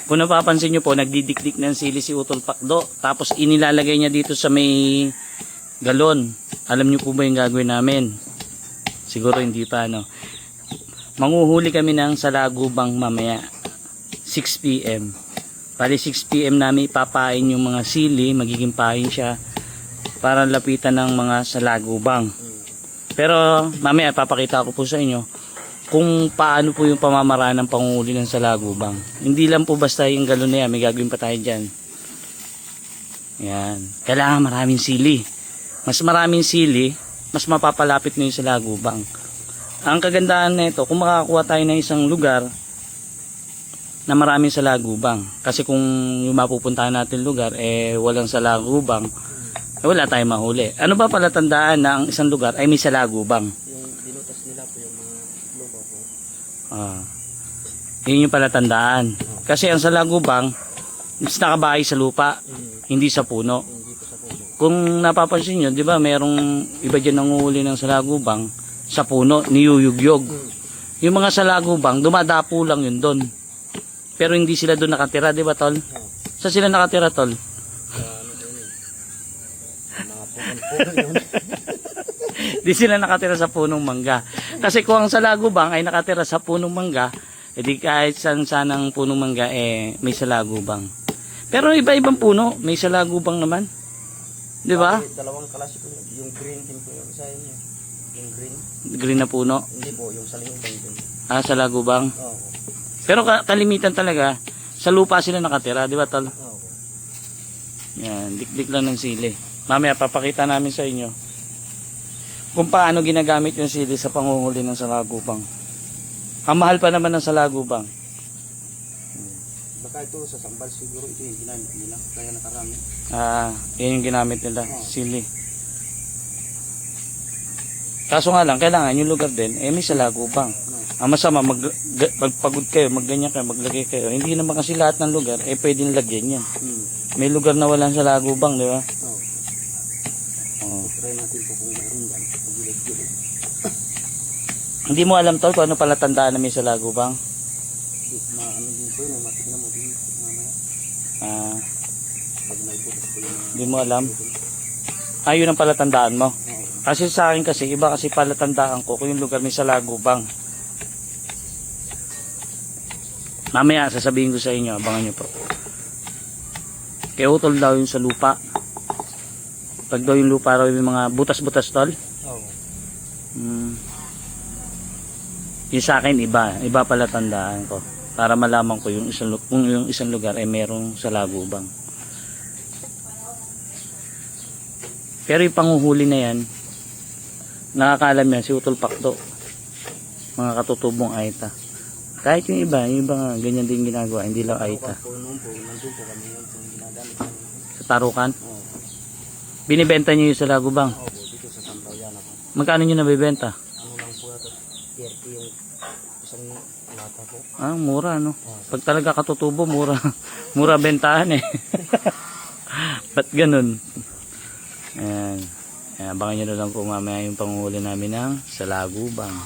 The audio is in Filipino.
Kung napapansin nyo po, nagdidikdik ng sili si Utol Pakdo. Tapos inilalagay niya dito sa may galon. Alam nyo po ba yung gagawin namin? Siguro hindi pa, no? Manguhuli kami ng salagubang mamaya. 6 PM. Bali 6 PM namin ipapain yung mga sili. Magiging pain siya para lapitan ng mga salagubang. Pero mamaya papakita ko po sa inyo kung paano po yung pamamaraan ng panguhuli ng salagubang. Hindi lang po basta yung galon na yan, may gagawin pa tayo dyan. Yan. Kailangan maraming sili. Mas maraming sili, mas mapapalapit na yung salagubang. Ang kagandahan nito, kung makakakuha tayo ng isang lugar na maraming salagubang. Kasi kung yung mapupuntahan natin lugar, walang salagubang, wala tayong mahuli. Ano ba pala tandaan na ang isang lugar ay may salagubang? Yun yung palatandaan. Kasi ang salagubang mas nakabahay sa lupa, hindi sa puno. Kung napapansin nyo, di ba merong iba dyan nanguhuli ng salagubang sa puno, niyuyugyog. Yung mga salagubang dumadapo lang yun doon, pero hindi sila doon nakatira, di ba tol? Saan sila nakatira tol? Di sila nakatira sa punong mangga. Kasi kung ang salagubang ay nakatira sa punong mangga, edi kahit sanang punong mangga may salagubang. Pero iba-ibang puno, may salagubang naman. Di ba? Dalawang klase po yung green din po yung isa niya. Yung green. Green na puno. Hindi po, yung salagubang din. Salagubang. Oo. Pero kalimitan talaga, sa lupa sila nakatira, di ba tol? Oo. Yan, dikdik lang ng sili. Mamaya papakita namin sa inyo kung paano ginagamit yung sili sa panguhuli ng salagubang. Ang mahal pa naman ng salagubang. Baka ito sa sambal siguro ito yung ginamit nila, kaya nakarami. Yan yung ginamit nila, sili. Kaso nga lang, kailangan yung lugar din, may salagubang. Ang masama, magpagod kayo, magganyan kayo, maglagay kayo. Hindi naman kasi lahat ng lugar, pwedeng lagyan yan. May lugar na walang salagubang, di ba? Try natin po kung meron yan. Pagilid-gilid. Hindi mo alam tol kung ano pala tandaan na may salagubang? Ano din po yun, matignan mo din mamaya. Pag may butas po yun. Hindi mo alam? Yun ang palatandaan mo? Kasi sa akin kasi, iba kasi palatandaan ko kung yung lugar may salagubang. Mamaya sasabihin ko sa inyo, abangan nyo po. Kaya utol daw yung sa lupa. Pag daw yung lupa raw yung mga butas-butas tol. Yung sa akin iba pala tandaan ko para malaman ko kung yung isang lugar ay merong salagubang. Pero yung panguhuli na yan, nakakaalam yan si Utol Pakdo, mga katutubong Aita. Kahit yung iba nga ganyan din ginagawa, hindi lang Aita. Sa Tarukan? Binibenta niyo yung salagubang? Oo, dito sa Santaw yan ako. Magkano niyo nabibenta? Ano lang po ito, 30 yung isang lata po. Mura no. Pag talaga katutubo, mura. Mura bentahan Ba't ganun? Ayan. Abangan nyo na lang po mamaya yung panguhuli namin ng salagubang.